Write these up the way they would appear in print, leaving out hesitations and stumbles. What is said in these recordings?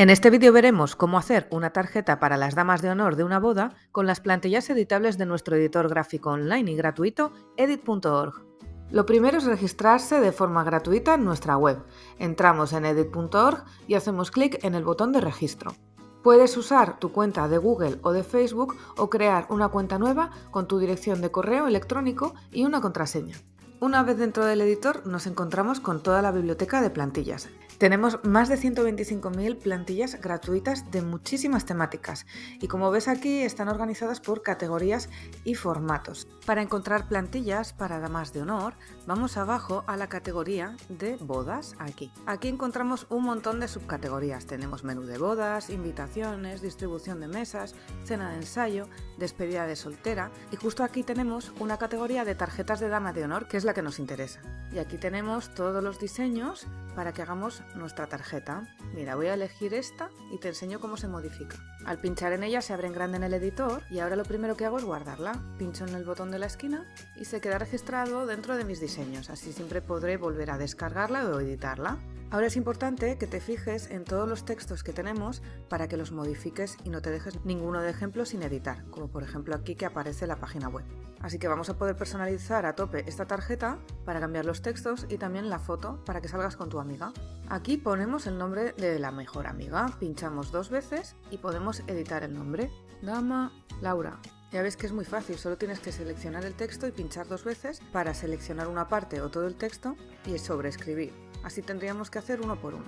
En este vídeo veremos cómo hacer una tarjeta para las damas de honor de una boda con las plantillas editables de nuestro editor gráfico online y gratuito edit.org. Lo primero es registrarse de forma gratuita en nuestra web. Entramos en edit.org y hacemos clic en el botón de registro. Puedes usar tu cuenta de Google o de Facebook o crear una cuenta nueva con tu dirección de correo electrónico y una contraseña. Una vez dentro del editor nos encontramos con toda la biblioteca de plantillas. Tenemos más de 125.000 plantillas gratuitas de muchísimas temáticas y como ves aquí están organizadas por categorías y formatos. Para encontrar plantillas para damas de honor vamos abajo a la categoría de bodas aquí. Aquí encontramos un montón de subcategorías. Tenemos menú de bodas, invitaciones, distribución de mesas, cena de ensayo, despedida de soltera y justo aquí tenemos una categoría de tarjetas de dama de honor que es la que nos interesa. Y aquí tenemos todos los diseños para que hagamos nuestra tarjeta. Mira, voy a elegir esta y te enseño cómo se modifica. Al pinchar en ella se abre en grande en el editor y ahora lo primero que hago es guardarla. Pincho en el botón de la esquina y se queda registrado dentro de mis diseños, así siempre podré volver a descargarla o editarla. Ahora es importante que te fijes en todos los textos que tenemos para que los modifiques y no te dejes ninguno de ejemplo sin editar, como por ejemplo aquí que aparece la página web. Así que vamos a poder personalizar a tope esta tarjeta para cambiar los textos y también la foto para que salgas con tu amiga. Aquí ponemos el nombre de la mejor amiga, pinchamos 2 veces y podemos editar el nombre. Dama Laura. Ya ves que es muy fácil, solo tienes que seleccionar el texto y pinchar 2 veces para seleccionar una parte o todo el texto y sobreescribir. Así tendríamos que hacer uno por uno.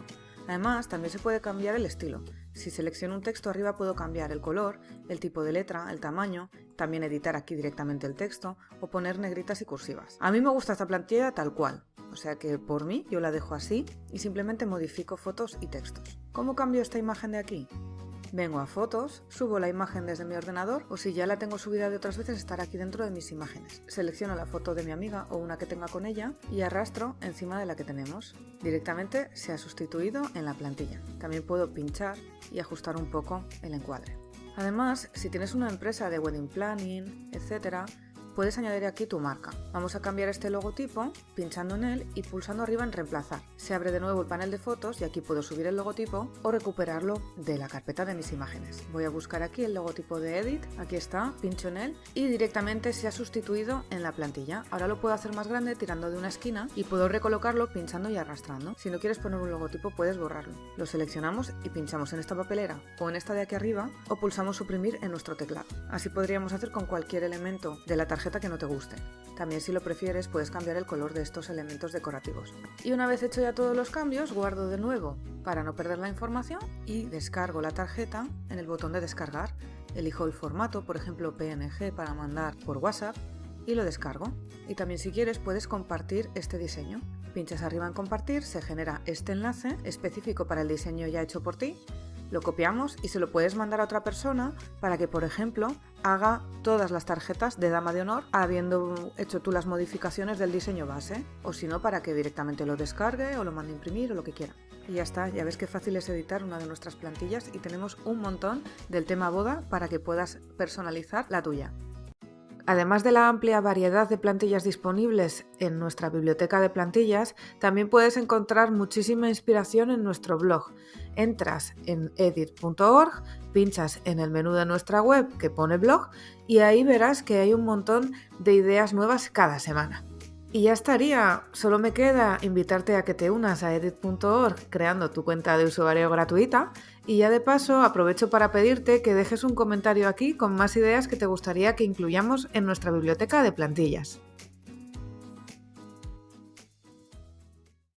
Además, también se puede cambiar el estilo. Si selecciono un texto arriba puedo cambiar el color, el tipo de letra, el tamaño, también editar aquí directamente el texto o poner negritas y cursivas. A mí me gusta esta plantilla tal cual, o sea que por mí yo la dejo así y simplemente modifico fotos y textos. ¿Cómo cambio esta imagen de aquí? Vengo a fotos, subo la imagen desde mi ordenador o si ya la tengo subida de otras veces estará aquí dentro de mis imágenes. Selecciono la foto de mi amiga o una que tenga con ella y arrastro encima de la que tenemos. Directamente se ha sustituido en la plantilla. También puedo pinchar y ajustar un poco el encuadre. Además, si tienes una empresa de wedding planning, etc., puedes añadir aquí tu marca. Vamos a cambiar este logotipo pinchando en él y pulsando arriba en reemplazar. Se abre de nuevo el panel de fotos y aquí puedo subir el logotipo o recuperarlo de la carpeta de mis imágenes. Voy a buscar aquí el logotipo de Edit, aquí está, pincho en él y directamente se ha sustituido en la plantilla. Ahora lo puedo hacer más grande tirando de una esquina y puedo recolocarlo pinchando y arrastrando. Si no quieres poner un logotipo puedes borrarlo. Lo seleccionamos y pinchamos en esta papelera o en esta de aquí arriba o pulsamos suprimir en nuestro teclado. Así podríamos hacer con cualquier elemento de la tarjeta que no te guste. También si lo prefieres puedes cambiar el color de estos elementos decorativos. Y una vez hecho ya todos los cambios, guardo de nuevo para no perder la información y descargo la tarjeta en el botón de descargar. Elijo el formato, por ejemplo PNG para mandar por WhatsApp y lo descargo. Y también si quieres puedes compartir este diseño. Pinchas arriba en compartir, se genera este enlace específico para el diseño ya hecho por ti. Lo copiamos y se lo puedes mandar a otra persona para que, por ejemplo, haga todas las tarjetas de dama de honor habiendo hecho tú las modificaciones del diseño base, o si no, para que directamente lo descargue o lo mande a imprimir o lo que quiera. Y ya está, ya ves qué fácil es editar una de nuestras plantillas y tenemos un montón del tema boda para que puedas personalizar la tuya. Además de la amplia variedad de plantillas disponibles en nuestra biblioteca de plantillas, también puedes encontrar muchísima inspiración en nuestro blog. Entras en edit.org, pinchas en el menú de nuestra web que pone blog y ahí verás que hay un montón de ideas nuevas cada semana. Y ya estaría, solo me queda invitarte a que te unas a edit.org creando tu cuenta de usuario gratuita y ya de paso aprovecho para pedirte que dejes un comentario aquí con más ideas que te gustaría que incluyamos en nuestra biblioteca de plantillas.